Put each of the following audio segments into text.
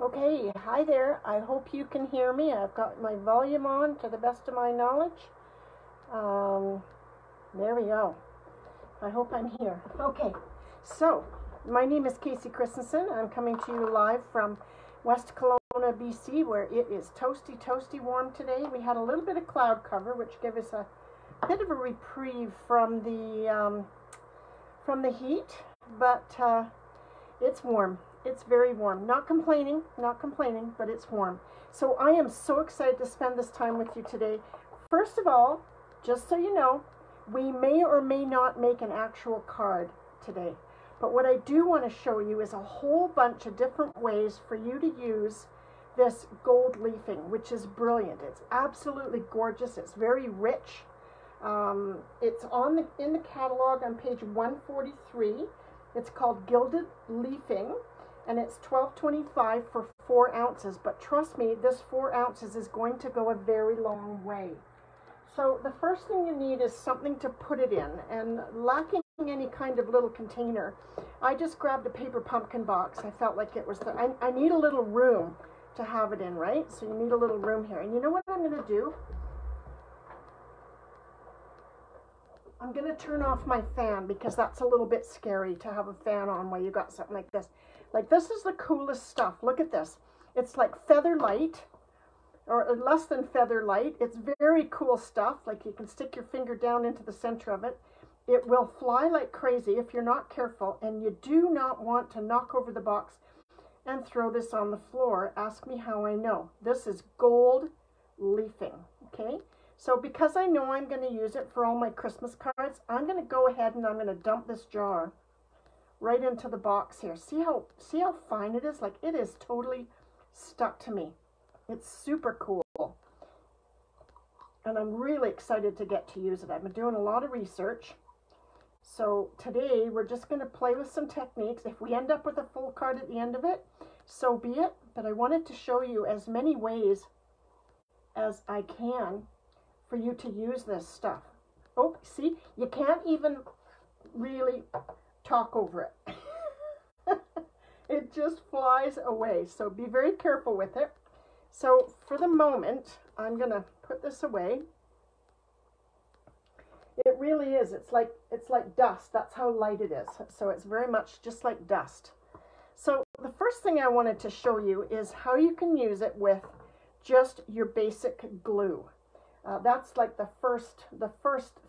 Okay, hi there. I hope you can hear me. I've got my volume on to the best of my knowledge. Um, there we go. I hope I'm here. Okay, so my name is Casey Christensen. I'm coming to you live from West Kelowna, BC, where it is toasty, toasty warm today. We had a little bit of cloud cover, which gave us a bit of a reprieve from the heat, but it's warm. It's very warm. Not complaining, but it's warm. So I am so excited to spend this time with you today. First of all, just so you know, we may or may not make an actual card today. But what I do want to show you is a whole bunch of different ways for you to use this gold leafing, which is brilliant. It's absolutely gorgeous. It's very rich. It's in the catalog on page 143. It's called Gilded Leafing, and it's $12.25 for 4 ounces. But trust me, this 4 ounces is going to go a very long way. So the first thing you need is something to put it in, and lacking any kind of little container, I just grabbed a paper pumpkin box. I felt like it was I need a little room to have it in, right? So you need a little room here. And you know what I'm going to do? I'm going to turn off my fan because that's a little bit scary to have a fan on while you got something like this. Like, this is the coolest stuff. Look at this. It's like feather light, or less than feather light. It's very cool stuff. Like, you can stick your finger down into the center of it. It will fly like crazy if you're not careful, and you do not want to knock over the box and throw this on the floor. Ask me how I know. This is gold leafing, okay? So because I know I'm going to use it for all my Christmas cards, I'm going to go ahead and I'm going to dump this jar right into the box here. See how fine it is? Like, it is totally stuck to me. It's super cool. And I'm really excited to get to use it. I've been doing a lot of research. So today we're just going to play with some techniques. If we end up with a full card at the end of it, so be it. But I wanted to show you as many ways as I can for you to use this stuff. Oh, see, you can't even really talk over it. It just flies away. So be very careful with it. So for the moment, I'm going to put this away. It really is. It's like dust. That's how light it is. So it's very much just like dust. So the first thing I wanted to show you is how you can use it with just your basic glue. That's like the first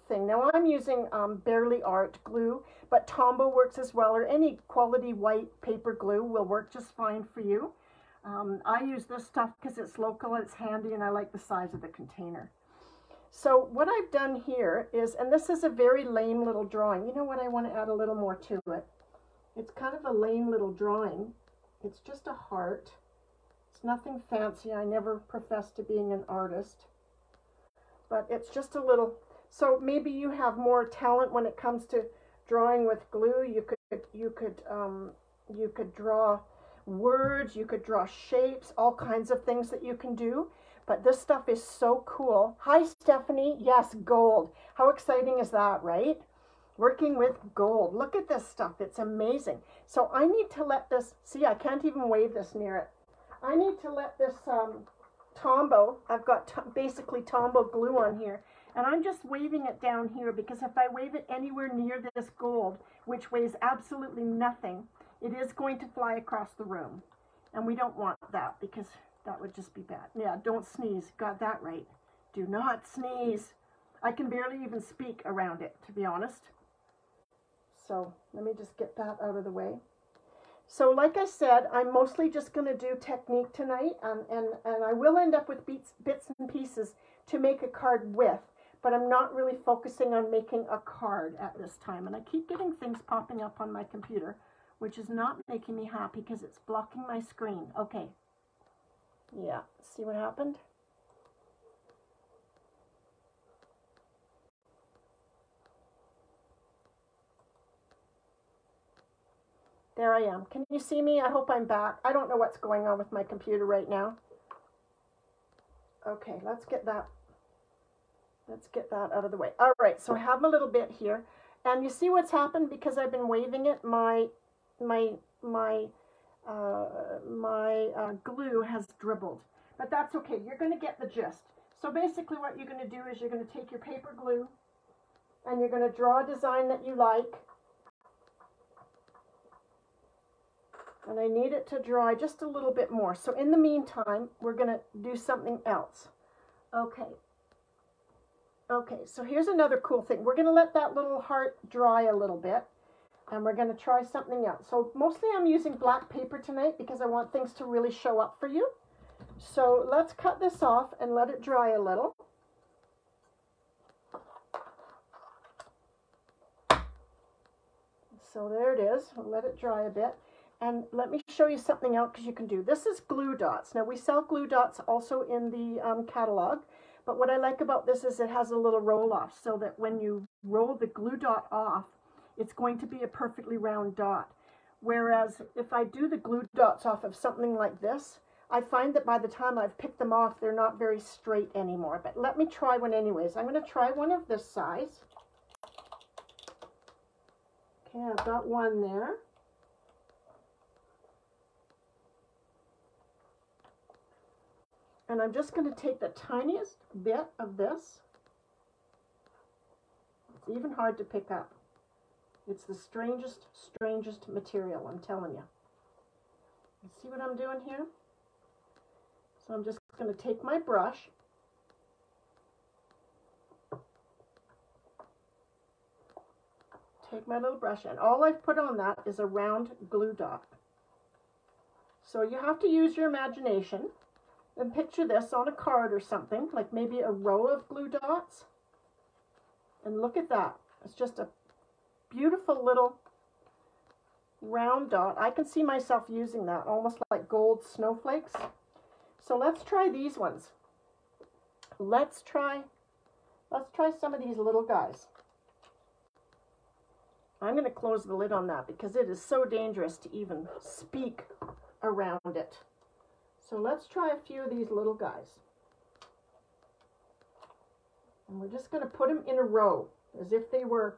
thing. Now I'm using Barely Art glue, but Tombow works as well, or any quality white paper glue will work just fine for you. I use this stuff because it's local, it's handy, and I like the size of the container. So what I've done here is, and this is a very lame little drawing. You know what? I want to add a little more to it. It's kind of a lame little drawing. It's just a heart. It's nothing fancy. I never professed to being an artist. But it's just a little, so maybe you have more talent when it comes to drawing with glue. You could draw words, you could draw shapes, all kinds of things that you can do. But this stuff is so cool. Hi, Stephanie. Yes, gold. How exciting is that, right? Working with gold. Look at this stuff. It's amazing. So I need to let this, see, I can't even wave this near it. I need to let this Tombow, I've got basically Tombow glue on here, and I'm just waving it down here because if I wave it anywhere near this gold, which weighs absolutely nothing, it is going to fly across the room. And we don't want that because that would just be bad. Yeah, don't sneeze. Got that right. Do not sneeze. I can barely even speak around it, to be honest. So let me just get that out of the way. So like I said, I'm mostly just going to do technique tonight, and I will end up with bits and pieces to make a card with, but I'm not really focusing on making a card at this time. And I keep getting things popping up on my computer, which is not making me happy because it's blocking my screen. Okay. Yeah, see what happened? There I am. Can you see me? I hope I'm back. I don't know what's going on with my computer right now. Okay, let's get that out of the way. All right, so I have a little bit here. And you see what's happened because I've been waving it? My my glue has dribbled. But that's okay. You're going to get the gist. So basically what you're going to do is you're going to take your paper glue and you're going to draw a design that you like. And I need it to dry just a little bit more. So in the meantime, we're going to do something else. Okay. Okay, so here's another cool thing. We're going to let that little heart dry a little bit. And we're going to try something else. So mostly I'm using black paper tonight because I want things to really show up for you. So let's cut this off and let it dry a little. So there it is. I'll let it dry a bit. And let me show you something else you can do. This is glue dots. Now we sell glue dots also in the catalog. But what I like about this is it has a little roll off so that when you roll the glue dot off, it's going to be a perfectly round dot. Whereas if I do the glue dots off of something like this, I find that by the time I've picked them off, they're not very straight anymore. But let me try one anyways. I'm going to try one of this size. Okay, I've got one there. And I'm just going to take the tiniest bit of this. It's even hard to pick up. It's the strangest material, I'm telling you. You see what I'm doing here? So I'm just going to take my brush. Take my little brush, and all I've put on that is a round glue dot. So you have to use your imagination and picture this on a card or something, like maybe a row of glue dots. And look at that. It's just a beautiful little round dot. I can see myself using that, almost like gold snowflakes. So let's try these ones. Let's try some of these little guys. I'm going to close the lid on that because it is so dangerous to even speak around it. So let's try a few of these little guys. And we're just going to put them in a row as if they were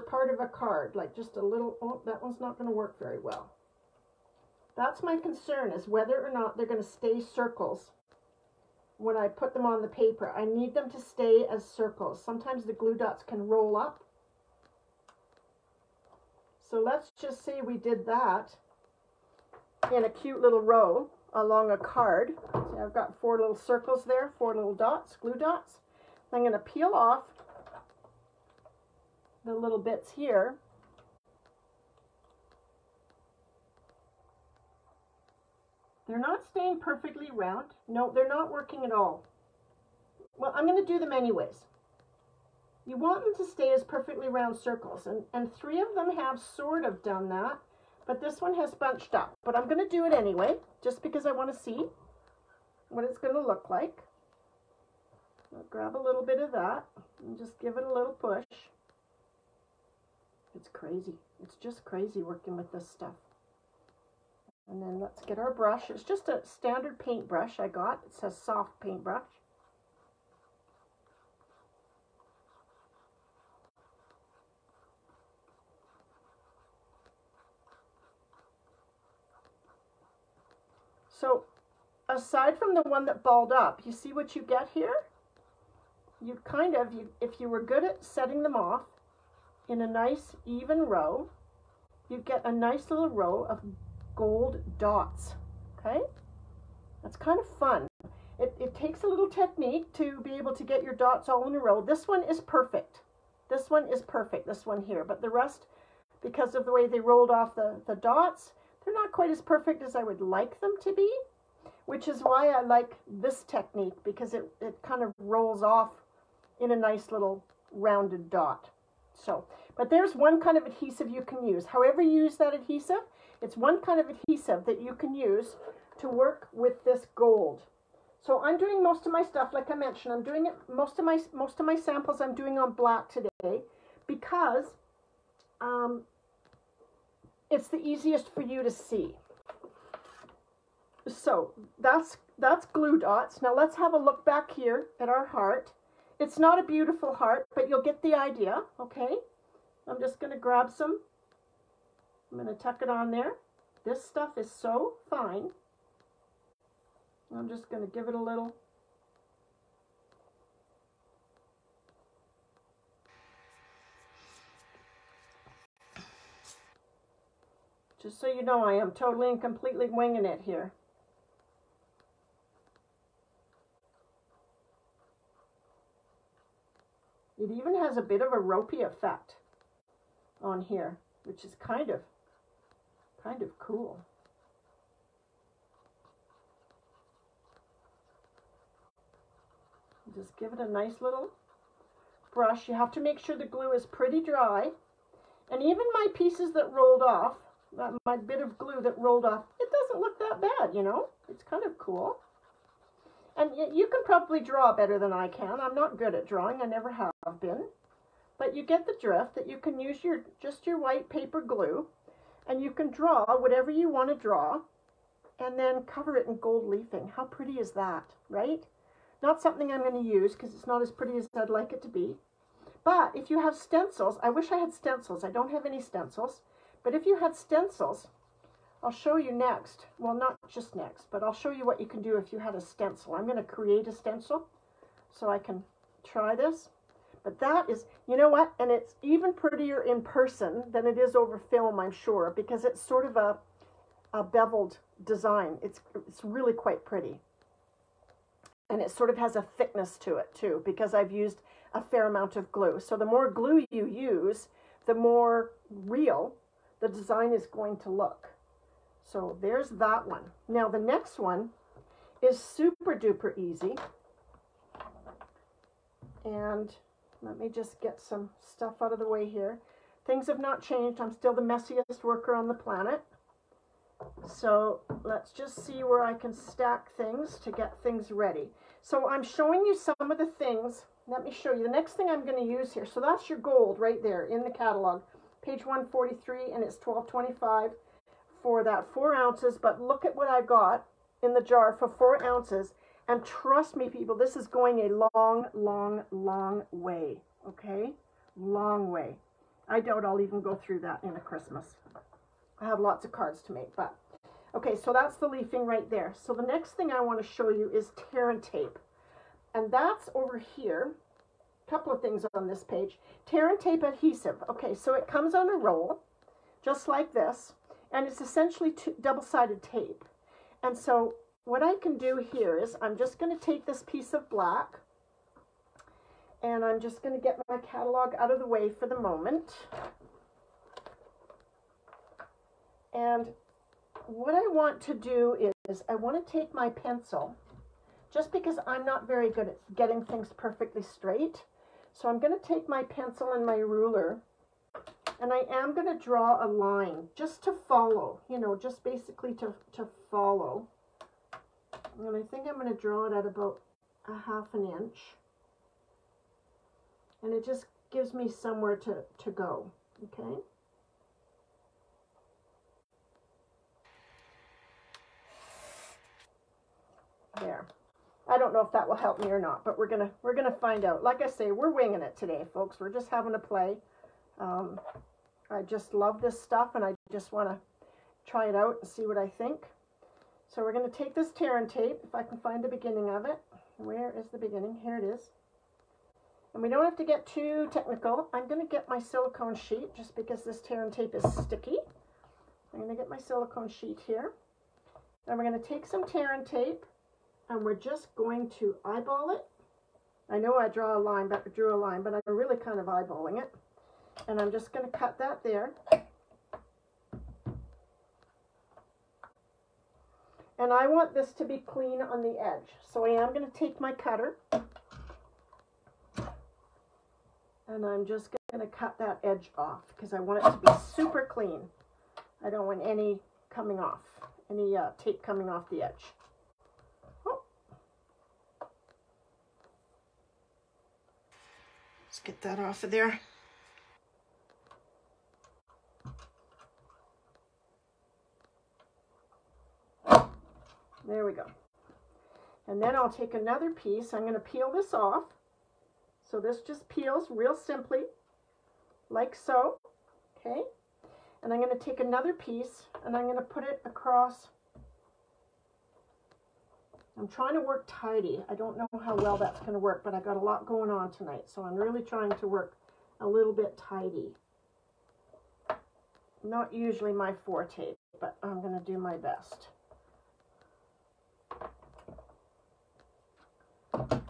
part of a card, like just a little. Oh, that one's not going to work very well. That's my concern, is whether or not they're going to stay circles when I put them on the paper. I need them to stay as circles. Sometimes the glue dots can roll up. So let's just say we did that in a cute little row along a card. See, I've got 4 little circles there, 4 little dots, glue dots. I'm going to peel off the little bits here. They're not staying perfectly round. No, they're not working at all. Well, I'm going to do them anyways. You want them to stay as perfectly round circles, and 3 of them have sort of done that, but this one has bunched up. But I'm going to do it anyway, just because I want to see what it's going to look like. I'll grab a little bit of that and just give it a little push. It's crazy. It's just crazy working with this stuff. And then let's get our brush. It's just a standard paintbrush I got. It says soft paintbrush. So aside from the one that balled up, you see what you get here? You kind of, if you were good at setting them off in a nice even row, you get a nice little row of gold dots, okay? That's kind of fun. It takes a little technique to be able to get your dots all in a row. This one is perfect. This one is perfect, this one here. But the rest, because of the way they rolled off the dots, they're not quite as perfect as I would like them to be, which is why I like this technique, because it kind of rolls off in a nice little rounded dot. So, but there's one kind of adhesive you can use. However you use that adhesive, it's one kind of adhesive that you can use to work with this gold. So I'm doing most of my stuff, like I mentioned, I'm doing it, most of my samples I'm doing on black today, because it's the easiest for you to see. So that's glue dots. Now let's have a look back here at our heart. It's not a beautiful heart, but you'll get the idea, okay? I'm just going to grab some. I'm going to tuck it on there. This stuff is so fine. I'm just going to give it a little. Just so you know, I am totally and completely winging it here. It even has a bit of a ropey effect on here, which is kind of cool. Just give it a nice little brush. You have to make sure the glue is pretty dry. And even my pieces that rolled off, my bit of glue that rolled off, it doesn't look that bad, you know. It's kind of cool. And you can probably draw better than I can. I'm not good at drawing. I never have been. But you get the drift that you can use just your white paper glue, and you can draw whatever you want to draw, and then cover it in gold leafing. How pretty is that, right? Not something I'm going to use because it's not as pretty as I'd like it to be. But if you have stencils, I wish I had stencils. I don't have any stencils. But if you had stencils, I'll show you next. Well, not just next, but I'll show you what you can do if you had a stencil. I'm going to create a stencil so I can try this. But that is, you know what? And it's even prettier in person than it is over film, I'm sure, because it's sort of a beveled design. It's really quite pretty. And it sort of has a thickness to it too, because I've used a fair amount of glue. So the more glue you use, the more real the design is going to look. So there's that one. Now the next one is super duper easy. And let me just get some stuff out of the way here. Things have not changed. I'm still the messiest worker on the planet. So let's just see where I can stack things to get things ready. So I'm showing you some of the things. Let me show you. The next thing I'm going to use here. So that's your gold right there in the catalog. Page 143, and it's $12.25 for that 4 ounces. But look at what I got in the jar for 4 ounces. And trust me, people, this is going a long, long, long way. Okay? Long way. I doubt I'll even go through that in a Christmas. I have lots of cards to make, but okay, so that's the leafing right there. So the next thing I want to show you is tear and tape. And that's over here. A couple of things on this page. Tear and tape adhesive. Okay, so it comes on a roll, just like this, and it's essentially double-sided tape. And so what I can do here is I'm just going to take this piece of black, and I'm just going to get my catalog out of the way for the moment. And what I want to do is I want to take my pencil, just because I'm not very good at getting things perfectly straight. So I'm going to take my pencil and my ruler, and I am going to draw a line just to follow, you know, just basically to follow. And I think I'm going to draw it at about a ½ inch. And it just gives me somewhere to go, okay? There. I don't know if that will help me or not, but we're gonna find out. Like I say, we're winging it today, folks. We're just having a play. I just love this stuff, and I just want to try it out and see what I think. So we're going to take this tear and tape, if I can find the beginning of it. Where is the beginning? Here it is. And we don't have to get too technical. I'm going to get my silicone sheet, just because this tear and tape is sticky. I'm going to get my silicone sheet here. And we're going to take some tear and tape, and we're just going to eyeball it. I know I drew a line, but I'm really kind of eyeballing it. And I'm just going to cut that there. And I want this to be clean on the edge. So I am going to take my cutter, and I'm just going to cut that edge off, because I want it to be super clean. I don't want any coming off, any tape coming off the edge. Oh. Let's get that off of there. There we go. And then I'll take another piece. I'm going to peel this off. So this just peels real simply, like so. Okay. And I'm going to take another piece and I'm going to put it across. I'm trying to work tidy. I don't know how well that's going to work, but I got a lot going on tonight, so I'm really trying to work a little bit tidy. Not usually my forte, but I'm going to do my best.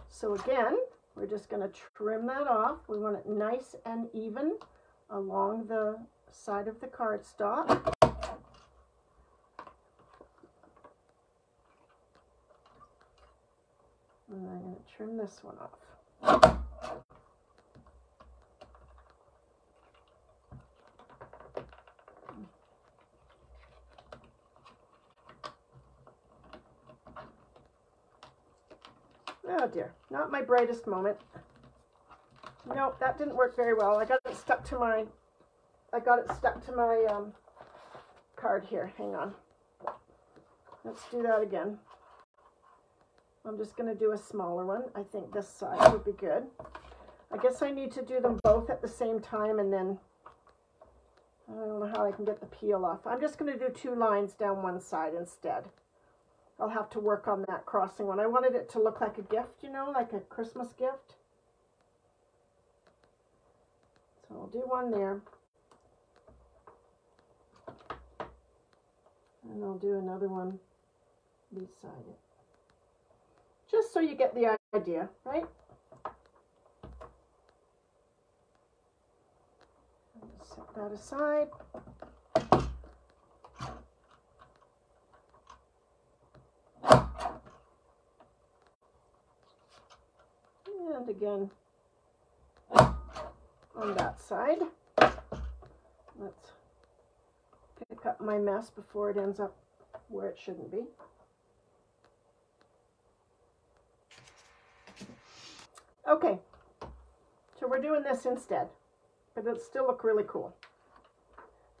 So again, we're just going to trim that off. We want it nice and even along the side of the cardstock. And I'm going to trim this one off. Oh dear, not my brightest moment. Nope, that didn't work very well. I got it stuck to my card here. Hang on. Let's do that again. I'm just going to do a smaller one. I think this side would be good. I guess I need to do them both at the same time, and then I don't know how I can get the peel off. I'm just going to do 2 lines down one side instead. I'll have to work on that crossing one. I wanted it to look like a gift, you know, like a Christmas gift. So I'll do one there. And I'll do another one beside it. Just so you get the idea, right? Set that aside. And again, on that side, let's pick up my mess before it ends up where it shouldn't be. Okay, so we're doing this instead, but it'll still look really cool.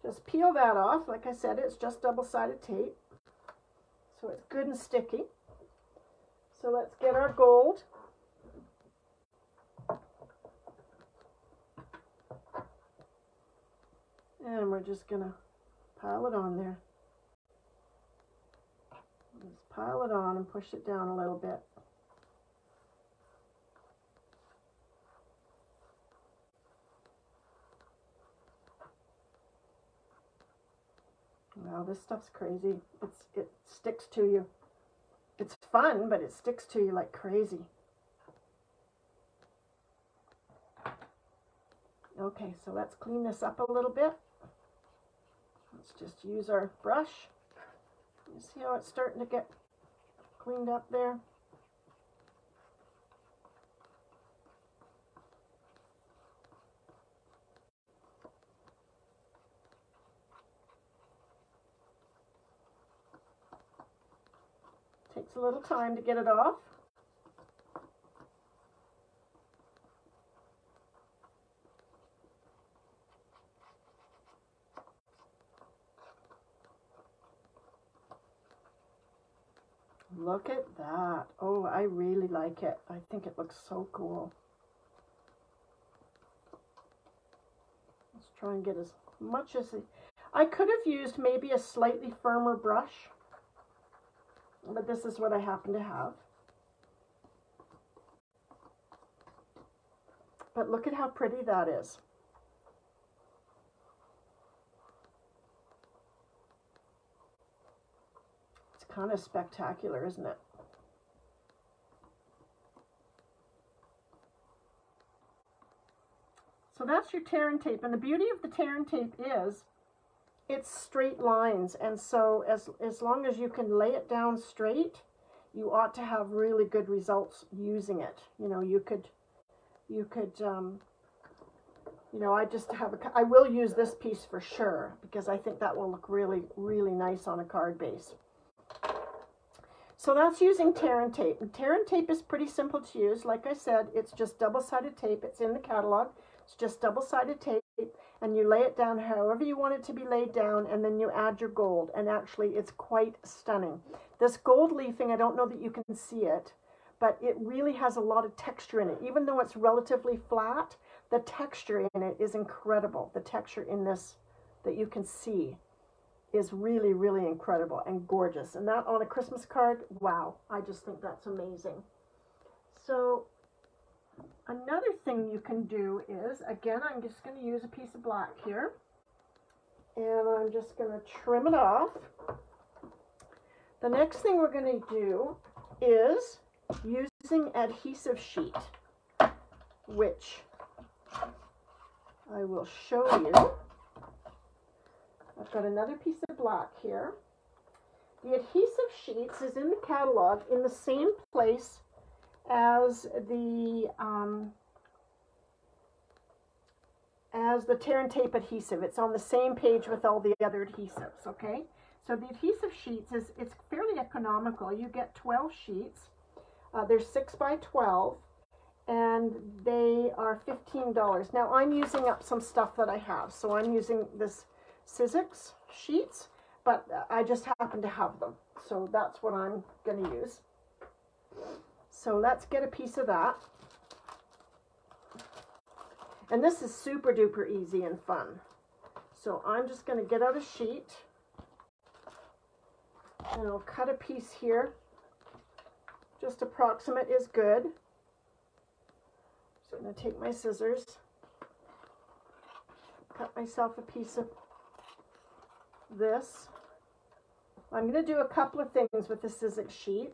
Just peel that off. Like I said, it's just double-sided tape, so it's good and sticky. So let's get our gold. And we're just going to pile it on there. Just pile it on and push it down a little bit. Wow, this stuff's crazy. It sticks to you. It's fun, but it sticks to you like crazy. Okay, so let's clean this up a little bit. Let's just use our brush. You see how it's starting to get cleaned up there? Takes a little time to get it off. Look at that. Oh, I really like it. I think it looks so cool. Let's try and get as much as I could have used maybe a slightly firmer brush, but this is what I happen to have. But look at how pretty that is. Kind of spectacular, isn't it? So that's your tear and tape, and the beauty of the tear and tape is it's straight lines, and so as long as you can lay it down straight, you ought to have really good results using it. You know, you could you know, I will use this piece for sure, because I think that will look really, really nice on a card base. So that's using tear and tape. And tear and tape is pretty simple to use. Like I said, it's just double-sided tape. It's in the catalog. It's just double-sided tape, and you lay it down however you want it to be laid down, and then you add your gold. And actually, it's quite stunning. This gold leafing, I don't know that you can see it, but it really has a lot of texture in it. Even though it's relatively flat, the texture in it is incredible. The texture in this that you can see is really, really incredible and gorgeous. And that on a Christmas card, wow, I just think that's amazing. So another thing you can do is, again, I'm just going to use a piece of black here. And I'm just going to trim it off. The next thing we're going to do is using adhesive sheet, which I will show you. I've got another piece of black here. The Adhesive Sheets is in the catalog in the same place as the tear and tape adhesive. It's on the same page with all the other adhesives, okay? So the Adhesive Sheets it's fairly economical. You get 12 sheets. They're 6 by 12, and they are $15. Now I'm using up some stuff that I have, so I'm using this Sizzix sheets, but I just happen to have them, so that's what I'm going to use. So let's get a piece of that. And this is super duper easy and fun. So I'm just going to get out a sheet, and I'll cut a piece here. Just approximate is good. So I'm going to take my scissors, cut myself a piece of this. I'm going to do a couple of things with the Sizzix sheet.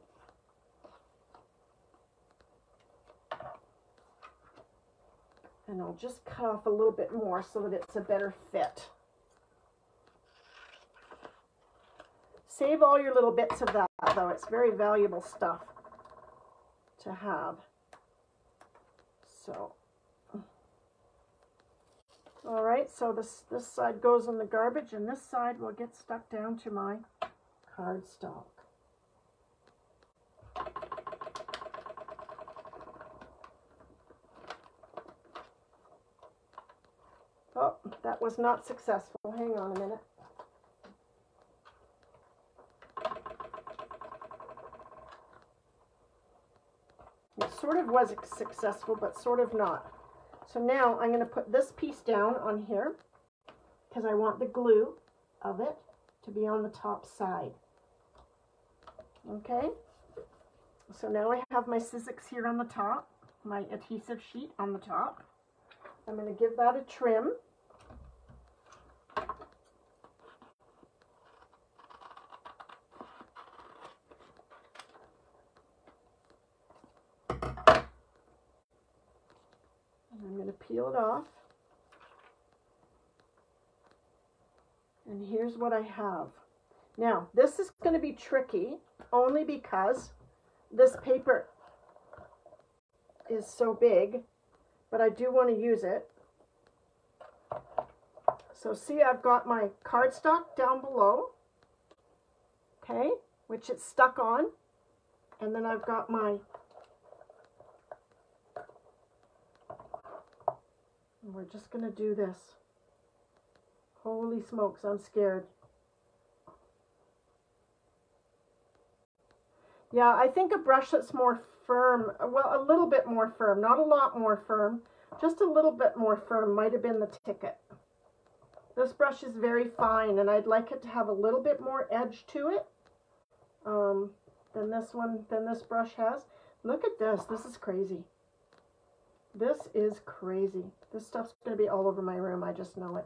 And I'll just cut off a little bit more so that it's a better fit. Save all your little bits of that, though. It's very valuable stuff to have. So, all right, so this side goes in the garbage, and this side will get stuck down to my cardstock. Oh, that was not successful. Hang on a minute. It sort of was successful, but sort of not. So now I'm going to put this piece down on here because I want the glue of it to be on the top side. Okay, so now I have my Sizzix here on the top, my adhesive sheet on the top. I'm going to give that a trim. I'm going to peel it off. And here's what I have. Now, this is going to be tricky only because this paper is so big, but I do want to use it. So see, I've got my cardstock down below, okay, which it's stuck on. And then I've got my we're just going to do this. Holy smokes, I'm scared. Yeah, I think a brush that's more firm, well, a little bit more firm, not a lot more firm, just a little bit more firm might have been the ticket. This brush is very fine, and I'd like it to have a little bit more edge to it than this brush has. Look at this. This is crazy. This is crazy. This stuff's going to be all over my room. I just know it.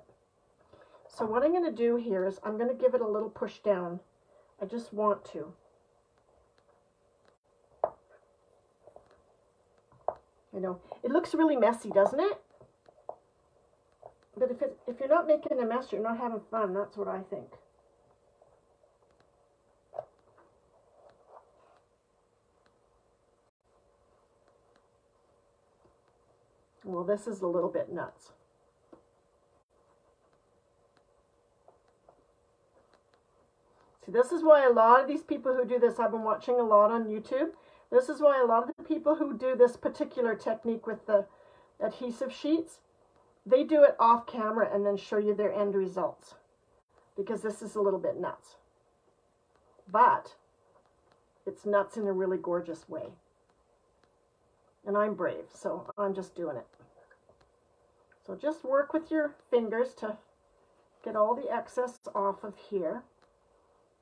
So what I'm going to do here is I'm going to give it a little push down. I just want to. You know, it looks really messy, doesn't it? But if you're not making a mess, you're not having fun. That's what I think. Well, this is a little bit nuts. See, this is why a lot of these people who do this, I've been watching a lot on YouTube. This is why a lot of the people who do this particular technique with the adhesive sheets, they do it off camera and then show you their end results. Because this is a little bit nuts. But it's nuts in a really gorgeous way. And I'm brave, so I'm just doing it. So just work with your fingers to get all the excess off of here.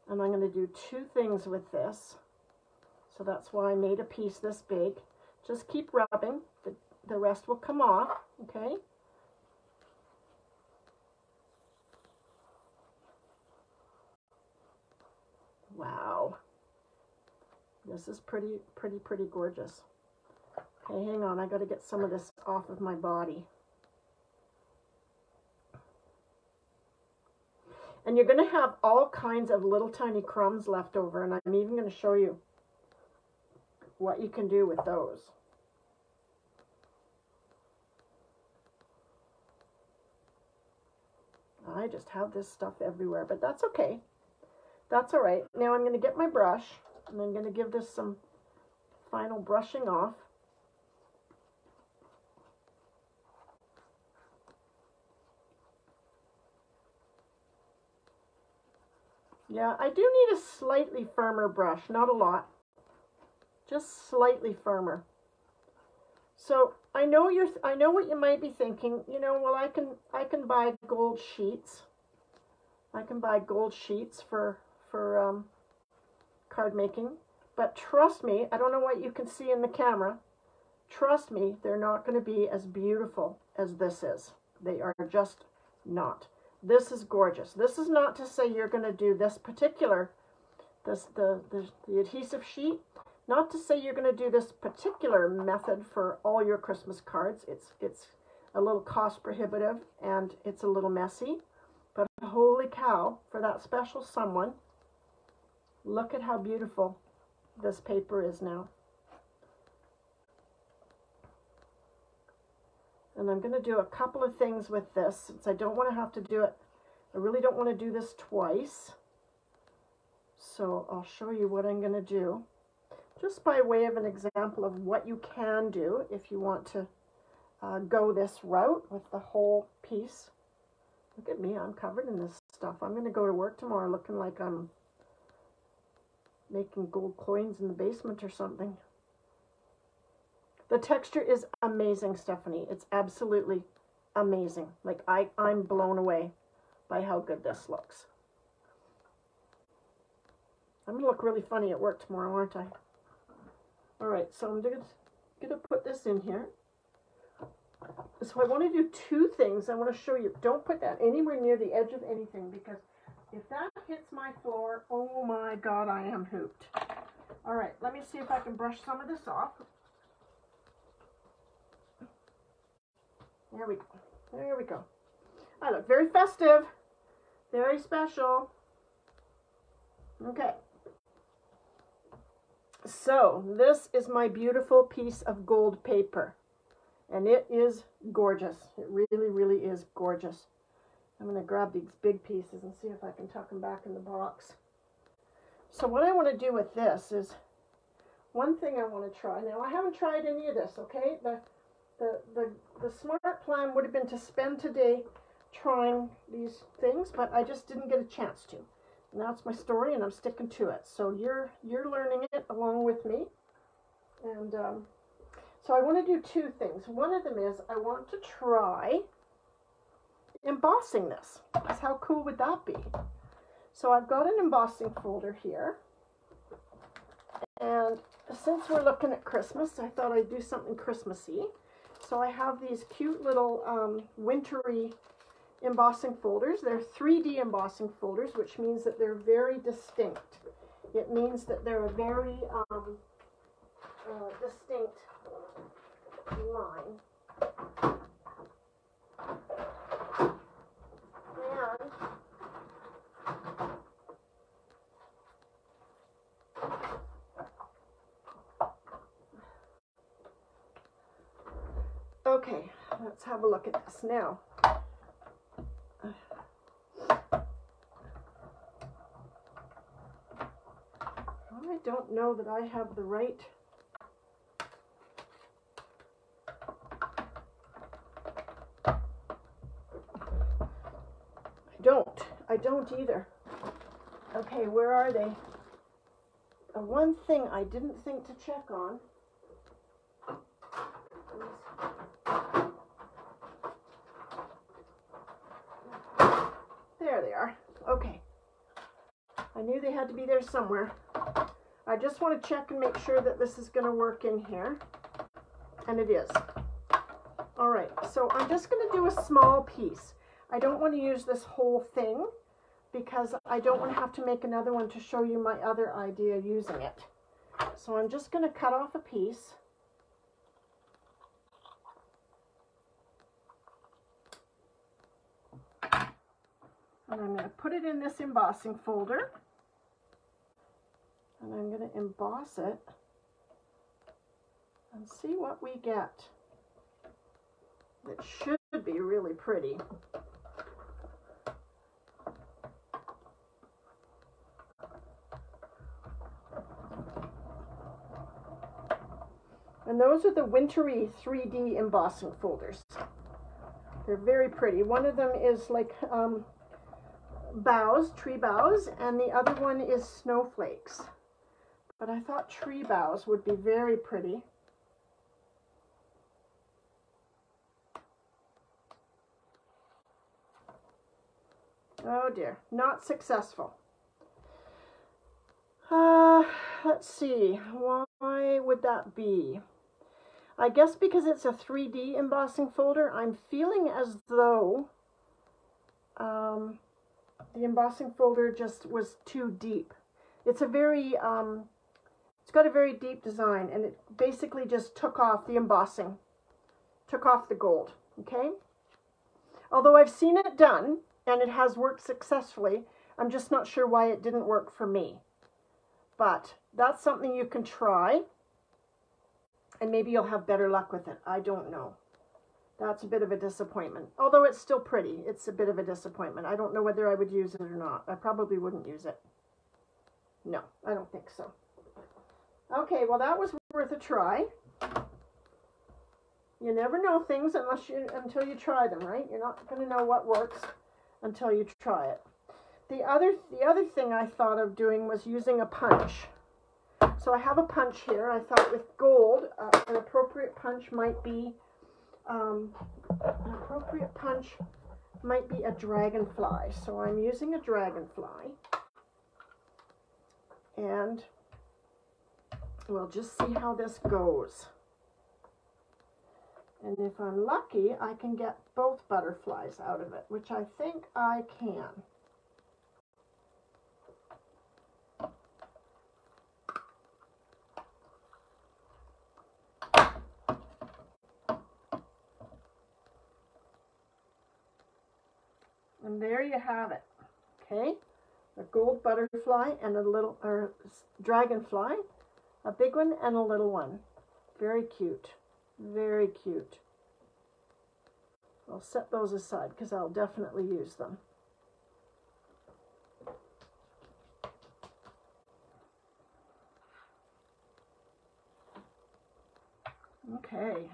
And I'm going to do two things with this. So that's why I made a piece this big. Just keep rubbing. The rest will come off, okay? Wow. This is pretty gorgeous. Okay, hang on. I got to get some of this off of my body. And you're going to have all kinds of little tiny crumbs left over, and I'm even going to show you what you can do with those. I just have this stuff everywhere, but that's okay. That's all right. Now I'm going to get my brush, and I'm going to give this some final brushing off. Yeah, I do need a slightly firmer brush, not a lot, just slightly firmer. So I know what you might be thinking. You know, well, I can buy gold sheets. I can buy gold sheets for card making, but trust me, I don't know what you can see in the camera. Trust me, they're not going to be as beautiful as this is. They are just not. This is gorgeous. This is not to say you're going to do this particular, the adhesive sheet. Not to say you're going to do this particular method for all your Christmas cards. It's a little cost prohibitive and it's a little messy. But holy cow, for that special someone, look at how beautiful this paper is now. And I'm going to do a couple of things with this, since I don't want to have to do it. I really don't want to do this twice. So I'll show you what I'm going to do, just by way of an example of what you can do if you want to go this route with the whole piece. Look at me, I'm covered in this stuff. I'm going to go to work tomorrow looking like I'm making gold coins in the basement or something. The texture is amazing, Stephanie. It's absolutely amazing. Like, I'm blown away by how good this looks. I'm going to look really funny at work tomorrow, aren't I? All right, so I'm going to put this in here. So I want to do two things. I want to show you. Don't put that anywhere near the edge of anything, because if that hits my floor, oh my God, I am hooped. All right, let me see if I can brush some of this off. There we go. There we go. I look very festive, very special. Okay. So this is my beautiful piece of gold paper, and it is gorgeous. It really, really is gorgeous. I'm going to grab these big pieces and see if I can tuck them back in the box. So what I want to do with this is, one thing I want to try. Now, I haven't tried any of this, okay? The smart plan would have been to spend today trying these things, but I just didn't get a chance to. And that's my story, and I'm sticking to it. So you're learning it along with me. And so I want to do two things. One of them is I want to try embossing this. Because how cool would that be? So I've got an embossing folder here. And since we're looking at Christmas, I thought I'd do something Christmassy. So I have these cute little wintry embossing folders. They're 3D embossing folders, which means that they're very distinct. It means that they're a very distinct line. And okay, let's have a look at this now. I don't know that I have the right. I don't either. Okay, where are they? One thing I didn't think to check on is There they are. Okay. I knew they had to be there somewhere. I just want to check and make sure that this is going to work in here. And it is. All right, so I'm just going to do a small piece. I don't want to use this whole thing because I don't want to have to make another one to show you my other idea using it. So I'm just going to cut off a piece. And I'm going to put it in this embossing folder. And I'm going to emboss it and see what we get. It should be really pretty. And those are the wintry 3D embossing folders. They're very pretty. One of them is like boughs, tree boughs, and the other one is snowflakes. But I thought tree boughs would be very pretty. Oh dear, not successful. Let's see, why would that be? I guess because it's a 3D embossing folder, I'm feeling as though the embossing folder just was too deep. It's a very, it's got a very deep design, and it basically just took off the embossing, took off the gold, okay? Although I've seen it done, and it has worked successfully, I'm just not sure why it didn't work for me. But that's something you can try, and maybe you'll have better luck with it. I don't know. That's a bit of a disappointment. Although it's still pretty, it's a bit of a disappointment. I don't know whether I would use it or not. I probably wouldn't use it. No, I don't think so. Okay, well that was worth a try. You never know things until you try them, right? You're not going to know what works until you try it. The other thing I thought of doing was using a punch. So I have a punch here. I thought with gold, an appropriate punch might be a dragonfly. So I'm using a dragonfly, and we'll just see how this goes. And if I'm lucky, I can get both butterflies out of it, which I think I can. And there you have it. Okay, a gold butterfly and a little dragonfly, a big one and a little one. Very cute. Very cute. I'll set those aside because I'll definitely use them. Okay.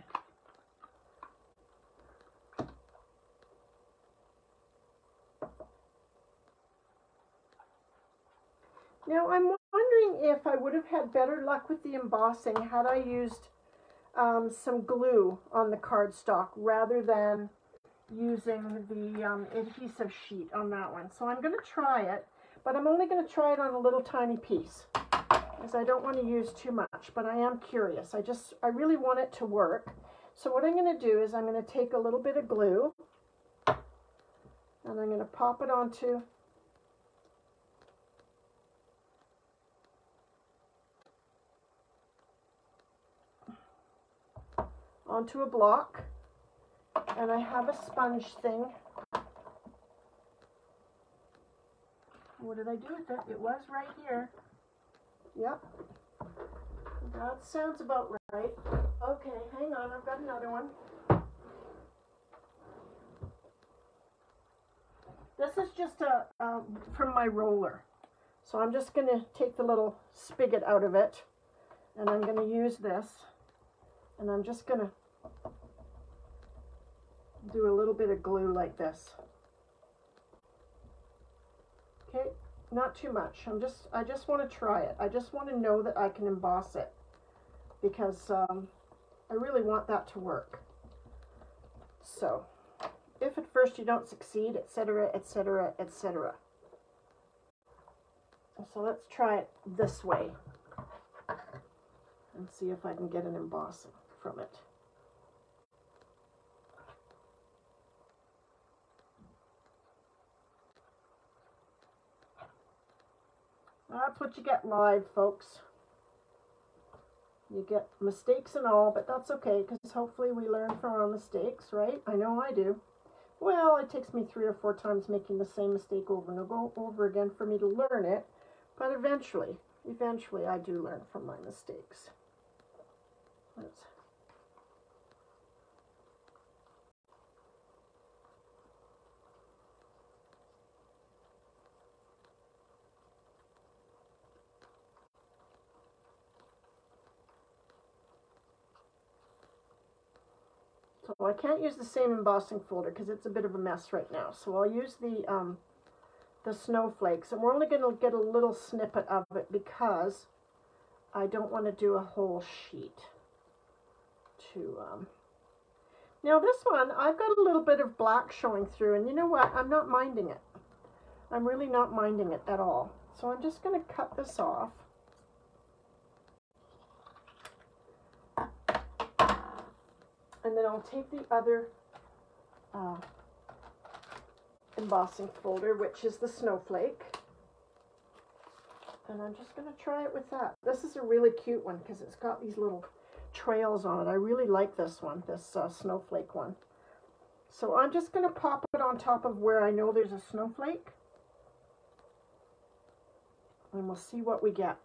Now I'm wondering if I would have had better luck with the embossing had I used some glue on the cardstock rather than using the adhesive sheet on that one. So I'm going to try it, but I'm only going to try it on a little tiny piece because I don't want to use too much, but I am curious. I really want it to work. So what I'm going to do is I'm going to take a little bit of glue and I'm going to pop it onto a block, and I have a sponge thing. What did I do with it? It was right here. Yep. That sounds about right. Okay, hang on, I've got another one. This is just from my roller. So I'm just going to take the little spigot out of it, and I'm going to use this, and I'm just going to do a little bit of glue like this. Okay, not too much. I just want to try it. I just want to know that I can emboss it because I really want that to work. So if at first you don't succeed, etc., etc., etc. So let's try it this way and see if I can get an embossing from it. That's what you get live, folks. You get mistakes and all, but that's okay, because hopefully we learn from our mistakes, right? I know I do. Well, it takes me 3 or 4 times making the same mistake over and over again for me to learn it, but eventually I do learn from my mistakes. So I can't use the same embossing folder because it's a bit of a mess right now. So I'll use the snowflakes, and we're only going to get a little snippet of it because I don't want to do a whole sheet. Now this one, I've got a little bit of black showing through, and you know what? I'm not minding it. I'm really not minding it at all. So I'm just going to cut this off. And then I'll take the other embossing folder, which is the snowflake. And I'm just going to try it with that. This is a really cute one because it's got these little trails on it. I really like this one, this snowflake one. So I'm just going to pop it on top of where I know there's a snowflake. And we'll see what we get.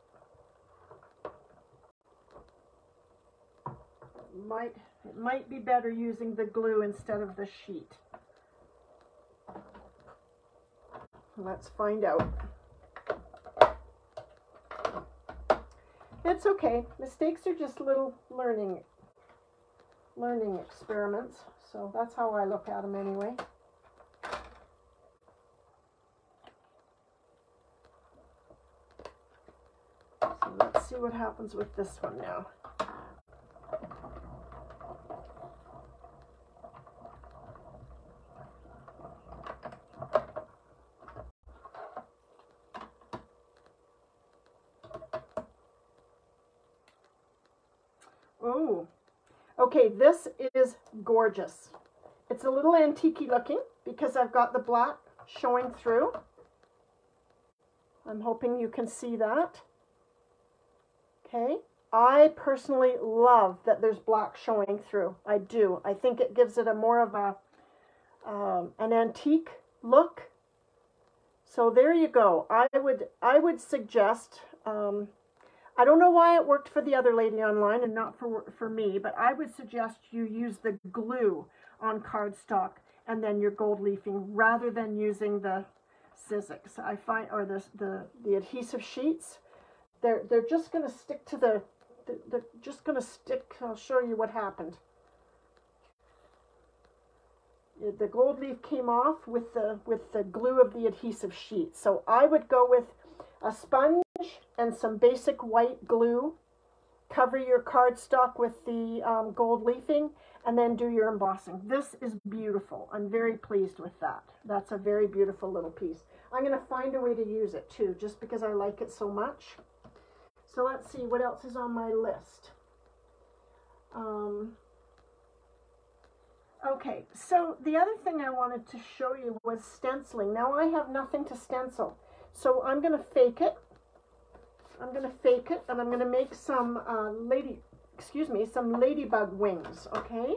It might be better using the glue instead of the sheet. Let's find out. It's okay. Mistakes are just little learning experiments. So that's how I look at them anyway. So let's see what happens with this one now. Oh, okay, this is gorgeous. It's a little antique-y looking because I've got the black showing through. I'm hoping you can see that. Okay, I personally love that there's black showing through. I do. I think it gives it a more of a an antique look. So there you go. I would suggest. I don't know why it worked for the other lady online and not for me, but I would suggest you use the glue on cardstock and then your gold leafing rather than using the Sizzix. I find, or the adhesive sheets, they're just going to stick to they're just going to stick. I'll show you what happened. The gold leaf came off with the glue of the adhesive sheet. So I would go with a sponge and some basic white glue. Cover your cardstock with the gold leafing and then do your embossing. This is beautiful. I'm very pleased with that. That's a very beautiful little piece. I'm going to find a way to use it too, just because I like it so much. So let's see what else is on my list. Okay, so the other thing I wanted to show you was stenciling. Now I have nothing to stencil, so I'm going to fake it. I'm going to fake it, and I'm going to make some some ladybug wings, okay?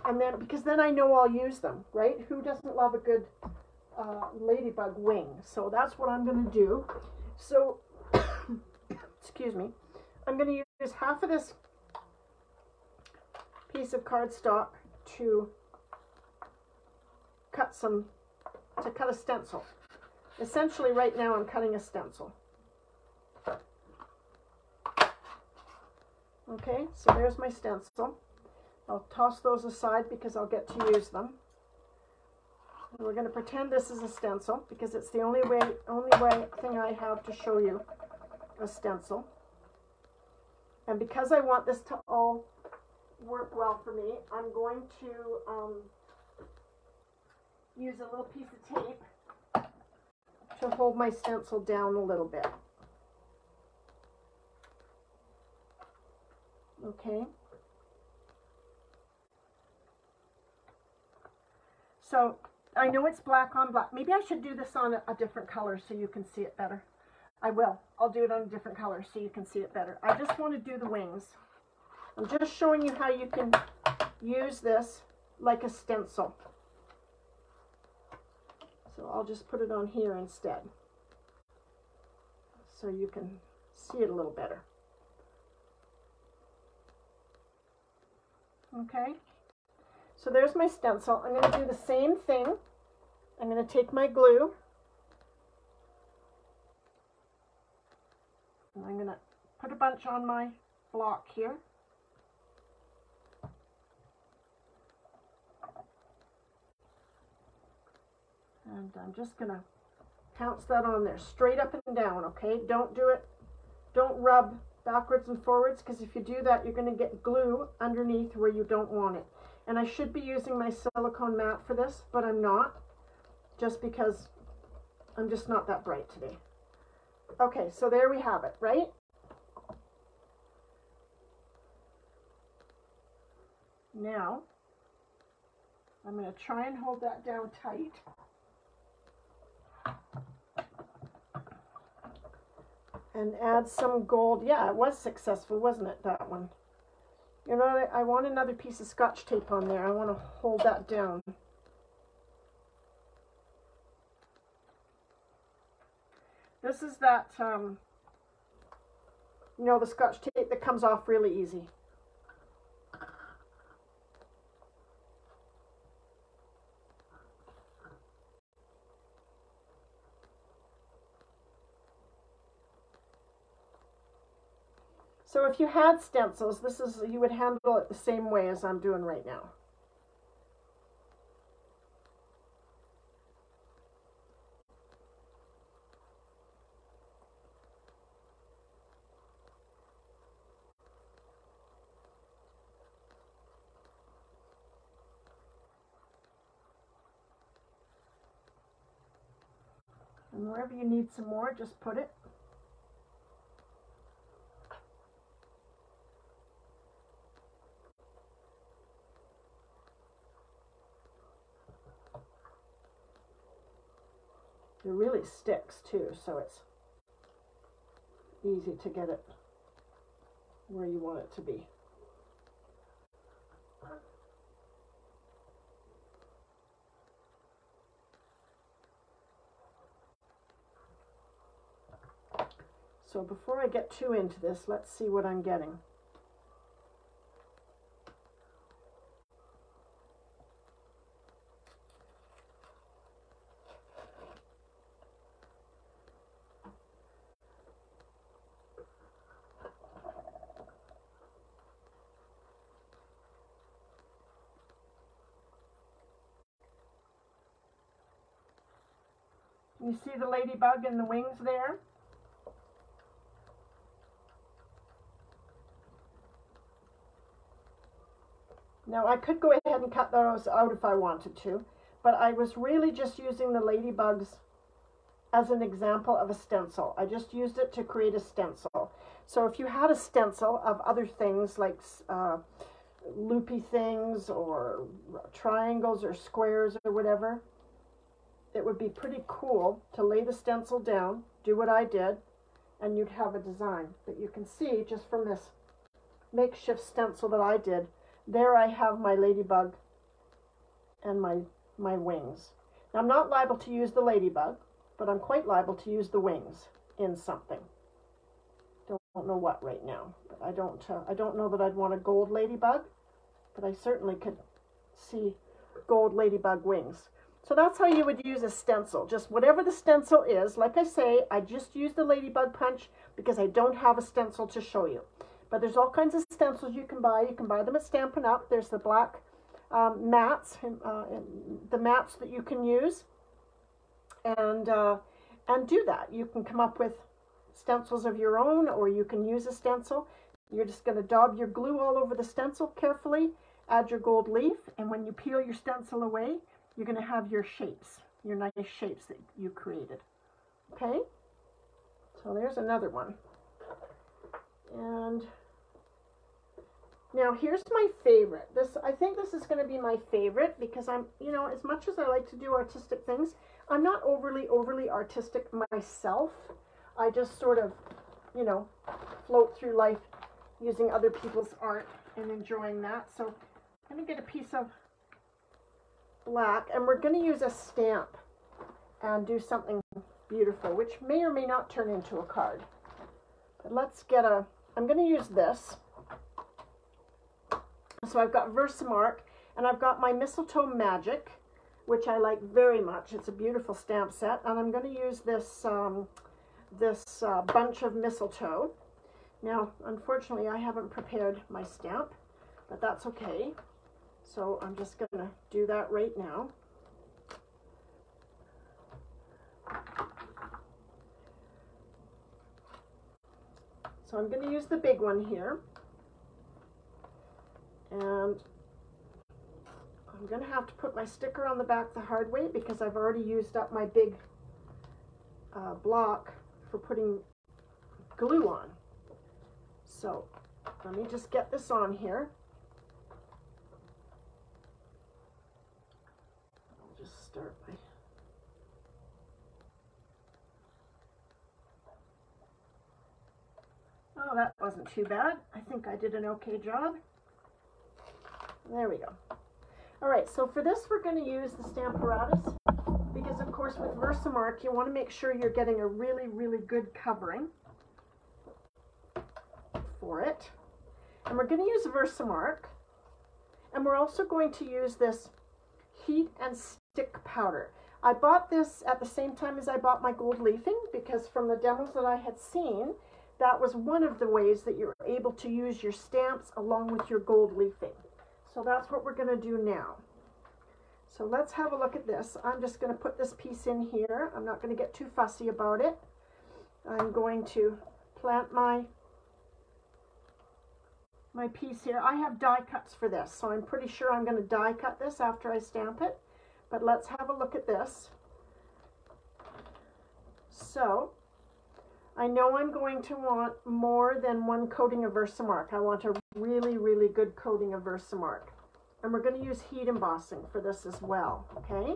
And then, because then I know I'll use them, right? Who doesn't love a good ladybug wing? So that's what I'm going to do. So, excuse me, I'm going to use half of this piece of cardstock to cut a stencil. Essentially, right now I'm cutting a stencil. Okay, so there's my stencil. I'll toss those aside because I'll get to use them. And we're going to pretend this is a stencil because it's the only thing I have to show you a stencil. And because I want this to all work well for me, I'm going to use a little piece of tape to hold my stencil down a little bit. Okay. So I know it's black on black. Maybe I should do this on a different color so you can see it better. I will. I'll do it on a different color so you can see it better. I just want to do the wings. I'm just showing you how you can use this like a stencil. So I'll just put it on here instead so you can see it a little better. Okay, so there's my stencil. I'm going to do the same thing. I'm going to take my glue and I'm going to put a bunch on my block here. And I'm just going to pounce that on there, straight up and down, okay? Don't do it, don't rub backwards and forwards, because if you do that, you're going to get glue underneath where you don't want it. And I should be using my silicone mat for this, but I'm not, just because I'm just not that bright today. Okay, so there we have it, right? Now, I'm going to try and hold that down tight. And add some gold. Yeah, it was successful, wasn't it, that one? You know, I want another piece of Scotch tape on there. I want to hold that down. This is that, you know, the Scotch tape that comes off really easy. So if you had stencils, you would handle it the same way as I'm doing right now. And wherever you need some more, just put it. It really sticks too, so it's easy to get it where you want it to be. So before I get too into this, let's see what I'm getting. You see the ladybug and the wings there? Now I could go ahead and cut those out if I wanted to, but I was really just using the ladybugs as an example of a stencil. I just used it to create a stencil. So if you had a stencil of other things like loopy things or triangles or squares or whatever, it would be pretty cool to lay the stencil down, do what I did, and you'd have a design. But you can see just from this makeshift stencil that I did, there I have my ladybug and my wings. Now I'm not liable to use the ladybug, but I'm quite liable to use the wings in something. Don't know what right now, but I don't know that I'd want a gold ladybug, but I certainly could see gold ladybug wings. So that's how you would use a stencil. Just whatever the stencil is. Like I say, I just use the ladybug punch because I don't have a stencil to show you. But there's all kinds of stencils you can buy. You can buy them at Stampin' Up. There's the black mats, the mats that you can use, and do that. You can come up with stencils of your own, or you can use a stencil. You're just going to daub your glue all over the stencil carefully, add your gold leaf, and when you peel your stencil away, you're going to have your shapes, your nice shapes that you created. Okay? So there's another one. And now here's my favorite. I think this is going to be my favorite because I'm, you know, as much as I like to do artistic things, I'm not overly artistic myself. I just sort of, you know, float through life using other people's art and enjoying that. So I'm going to get a piece of black, and we're going to use a stamp and do something beautiful, which may or may not turn into a card. But let's get I'm going to use this. So I've got Versamark, and I've got my Mistletoe Magic, which I like very much. It's a beautiful stamp set, and I'm going to use this bunch of mistletoe. Now, unfortunately, I haven't prepared my stamp, but that's okay. So I'm just going to do that right now. So I'm going to use the big one here. And I'm going to have to put my sticker on the back the hard way because I've already used up my big block for putting glue on. So let me just get this on here. I'll just start by... Oh, that wasn't too bad. I think I did an okay job. There we go. All right, so for this we're going to use the Stamparatus because, of course, with Versamark you want to make sure you're getting a really good covering for it. And we're going to use Versamark, and we're also going to use this heat and stick powder. I bought this at the same time as I bought my gold leafing because from the demos that I had seen, that was one of the ways that you're able to use your stamps along with your gold leafing. So that's what we're going to do now. So let's have a look at this. I'm just going to put this piece in here. I'm not going to get too fussy about it. I'm going to plant my piece here. I have die cuts for this, so I'm pretty sure I'm going to die cut this after I stamp it. But let's have a look at this. So I know I'm going to want more than one coating of Versamark. I want a really good coating of Versamark. And we're going to use heat embossing for this as well, okay?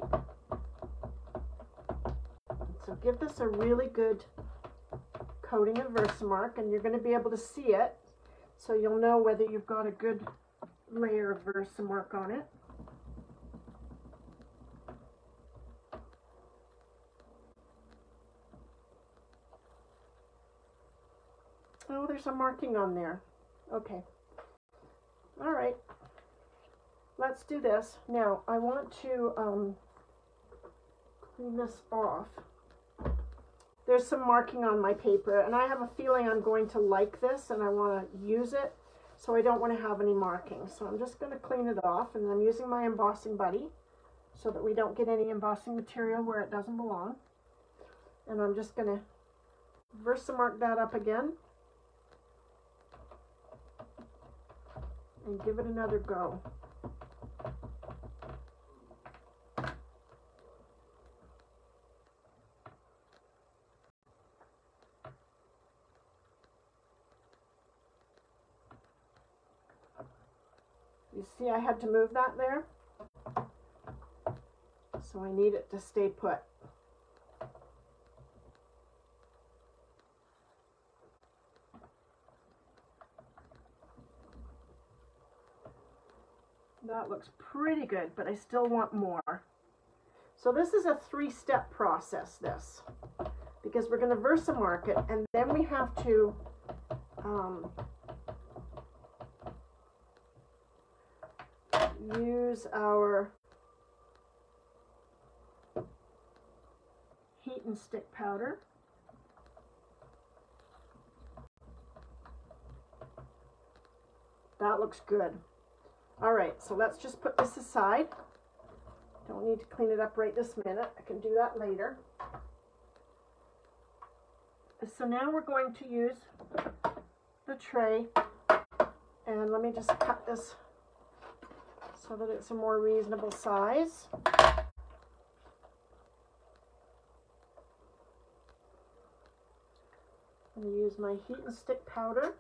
So give this a really good coating of Versamark, and you're going to be able to see it, so you'll know whether you've got a good layer of Versamark on it. Oh, there's a marking on there. Okay. All right. Let's do this. Now, I want to clean this off. There's some marking on my paper, and I have a feeling I'm going to like this, and I want to use it, so I don't want to have any markings. So I'm just going to clean it off, and I'm using my embossing buddy so that we don't get any embossing material where it doesn't belong. And I'm just going to Versamark that up again. And give it another go. You see I had to move that there? So I need it to stay put. That looks pretty good, but I still want more. So this is a three-step process, this, because we're going to Versamark it, and then we have to use our heat and stick powder. That looks good. All right, so let's just put this aside. Don't need to clean it up right this minute. I can do that later. So now we're going to use the tray, and let me just cut this so that it's a more reasonable size. I'm going to use my heat and stick powder.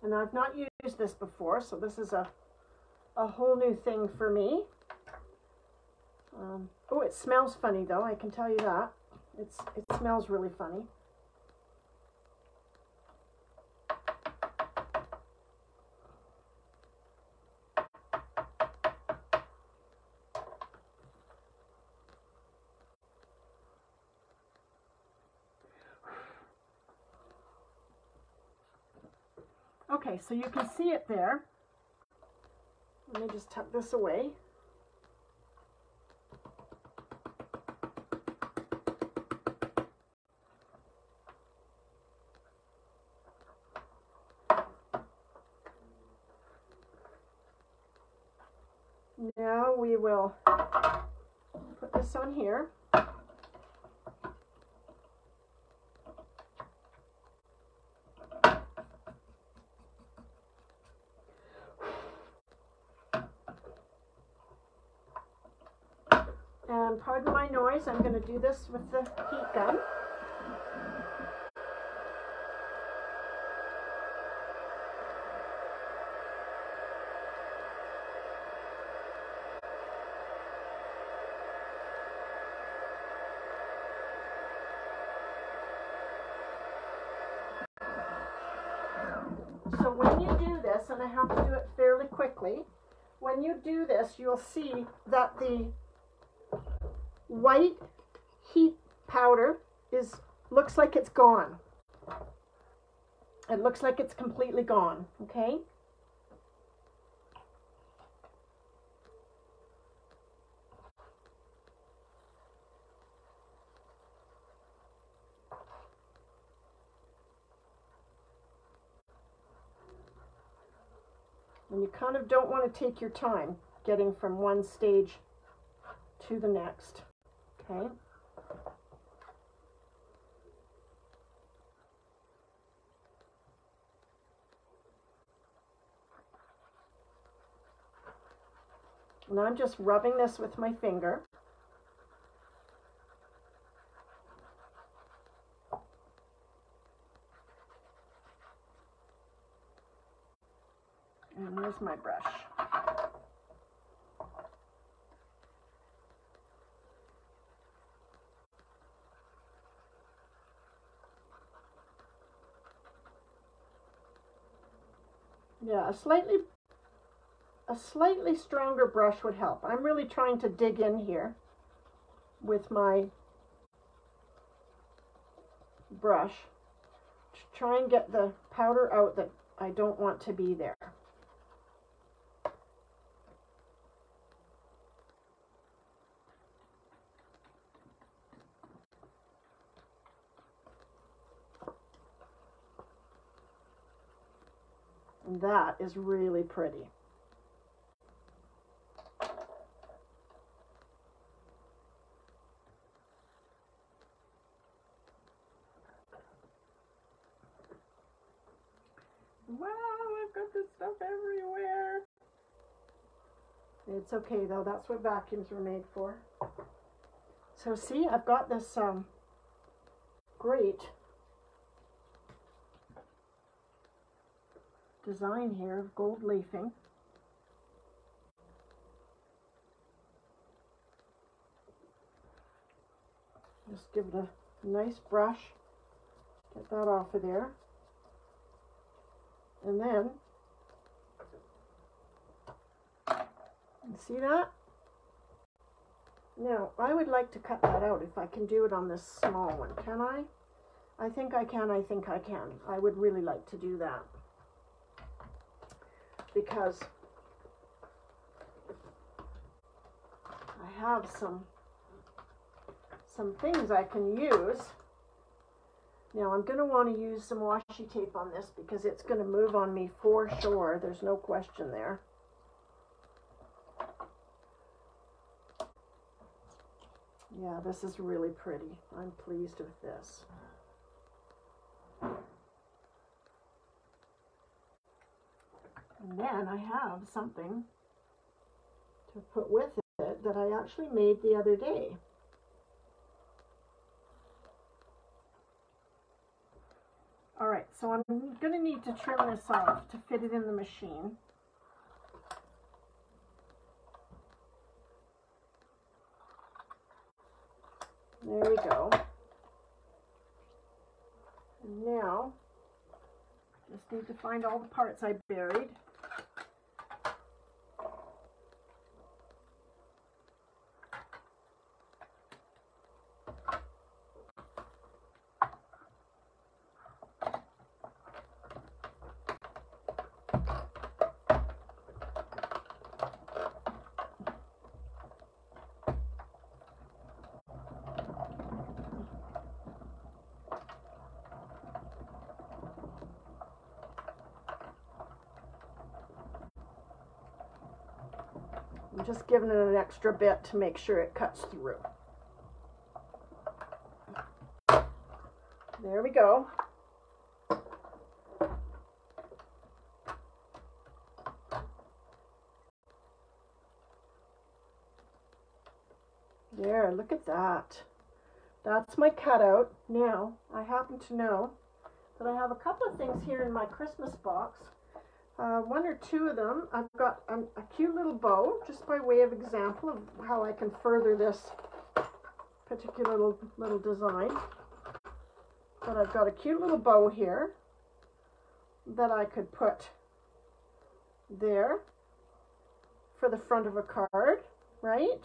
And I've not used this before, so this is a whole new thing for me. Oh, it smells funny though, I can tell you that. It smells really funny. Okay, so you can see it there. Let me just tuck this away. Now we will put this on here. And pardon my noise, I'm going to do this with the heat gun. So when you do this, and I have to do it fairly quickly, when you do this, you'll see that the white heat powder looks like it's gone. It looks like it's completely gone, okay? And you kind of don't want to take your time getting from one stage to the next, okay? And I'm just rubbing this with my finger. And there's my brush. Yeah, a slightly stronger brush would help. I'm really trying to dig in here with my brush to try and get the powder out that I don't want to be there. And that is really pretty. Wow, I've got this stuff everywhere. It's okay though, that's what vacuums were made for. So see, I've got this great design here of gold leafing. Just give it a nice brush, get that off of there. And then, see that? Now, I would like to cut that out if I can do it on this small one. Can I? I think I can, I think I can. I would really like to do that. Because I have some things I can use. Now I'm going to want to use some washi tape on this because it's going to move on me for sure. There's no question there. Yeah, this is really pretty. I'm pleased with this. And then I have something to put with it. it that I actually made the other day. All right, so I'm going to need to trim this off to fit it in the machine. There we go. And now, just need to find all the parts I buried. I'm just giving it an extra bit to make sure it cuts through. There we go. There, look at that. That's my cutout. Now, I happen to know that I have a couple of things here in my Christmas box. One or two of them, I've got a cute little bow, just by way of example of how I can further this particular little design. But I've got a cute little bow here that I could put there for the front of a card, right?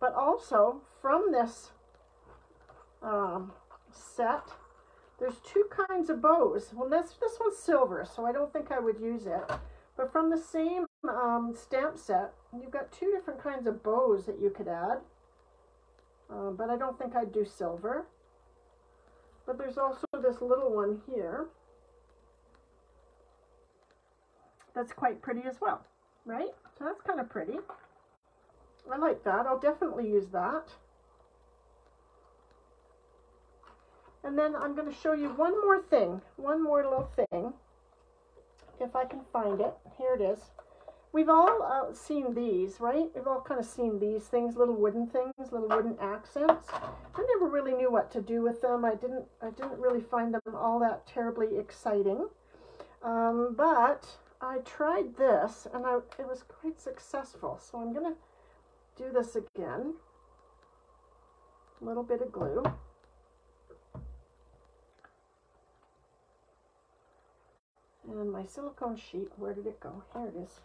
But also from this set, there's two kinds of bows. Well, this one's silver, so I don't think I would use it. But from the same stamp set, you've got two different kinds of bows that you could add. But I don't think I'd do silver. But there's also this little one here that's quite pretty as well, right? So that's kind of pretty. I like that. I'll definitely use that. And then I'm going to show you one more thing, one more little thing, if I can find it. Here it is. We've all seen these, right? We've all kind of seen these things, little wooden things, little wooden accents. I never really knew what to do with them. I didn't really find them all that terribly exciting. But I tried this, and it was quite successful. So I'm going to do this again. A little bit of glue. And my silicone sheet, where did it go? Here it is.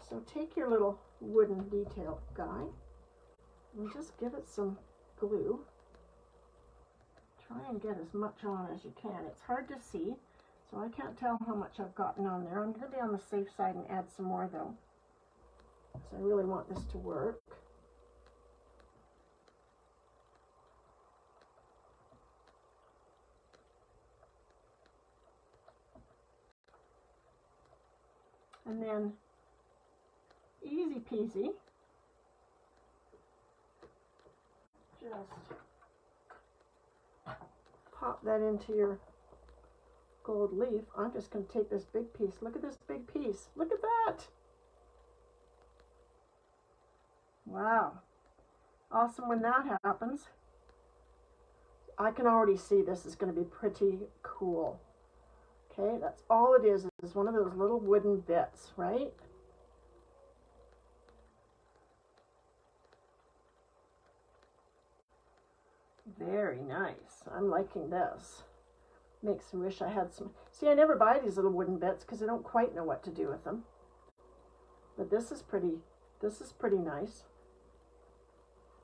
So take your little wooden detail guy and just give it some glue. Try and get as much on as you can. It's hard to see, so I can't tell how much I've gotten on there. I'm going to be on the safe side and add some more though, because I really want this to work. And then, easy peasy, just pop that into your gold leaf. I'm just going to take this big piece. Look at this big piece. Look at that. Wow. Awesome when that happens. I can already see this is going to be pretty cool. Okay, that's all it is one of those little wooden bits, right? Very nice. I'm liking this. Makes me wish I had some. See, I never buy these little wooden bits because I don't quite know what to do with them. But this is pretty nice.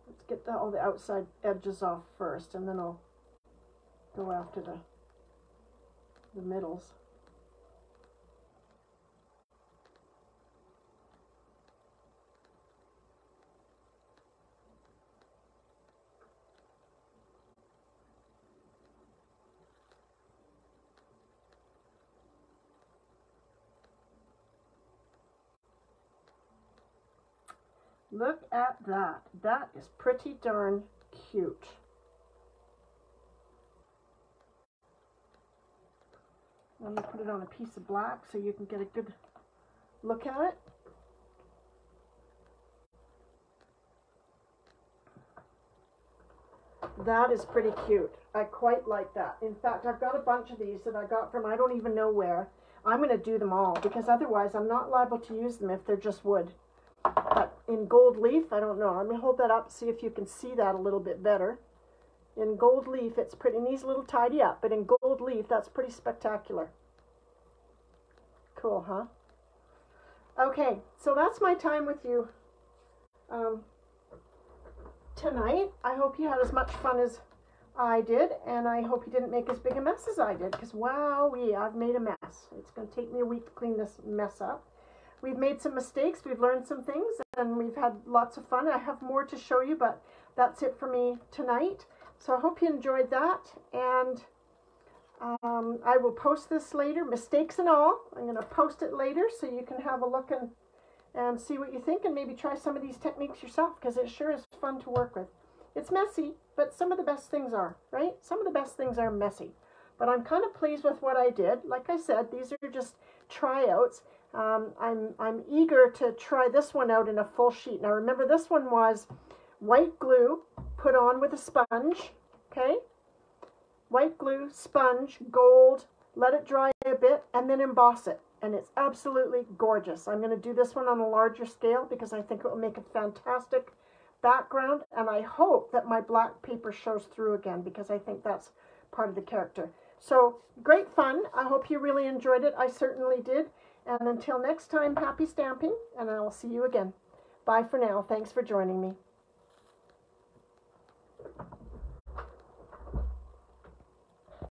Let's get all the outside edges off first, and then I'll go after the middles. Look at that. That is pretty darn cute. Let me put it on a piece of black so you can get a good look at it. That is pretty cute. I quite like that. In fact, I've got a bunch of these that I got from I don't even know where. I'm going to do them all because otherwise I'm not liable to use them if they're just wood. But in gold leaf, I don't know. Let me hold that up, see if you can see that a little bit better. In gold leaf, it's pretty, it needs a little tidy up, but in gold leaf, that's pretty spectacular. Cool, huh? Okay, so that's my time with you tonight. I hope you had as much fun as I did, and I hope you didn't make as big a mess as I did, because wowee, I've made a mess. It's going to take me a week to clean this mess up. We've made some mistakes, we've learned some things, and we've had lots of fun. I have more to show you, but that's it for me tonight. So I hope you enjoyed that, and I will post this later, mistakes and all. I'm going to post it later so you can have a look and see what you think, and maybe try some of these techniques yourself, because it sure is fun to work with. It's messy, but some of the best things are, right? Some of the best things are messy. But I'm kind of pleased with what I did. Like I said, these are just tryouts. I'm eager to try this one out in a full sheet. Now remember, this one was white glue put on with a sponge, okay? White glue, sponge, gold, let it dry a bit, and then emboss it. And it's absolutely gorgeous. I'm going to do this one on a larger scale because I think it will make a fantastic background, and I hope that my black paper shows through again because I think that's part of the character. So great fun. I hope you really enjoyed it. I certainly did. And until next time, happy stamping, and I will see you again. Bye for now. Thanks for joining me.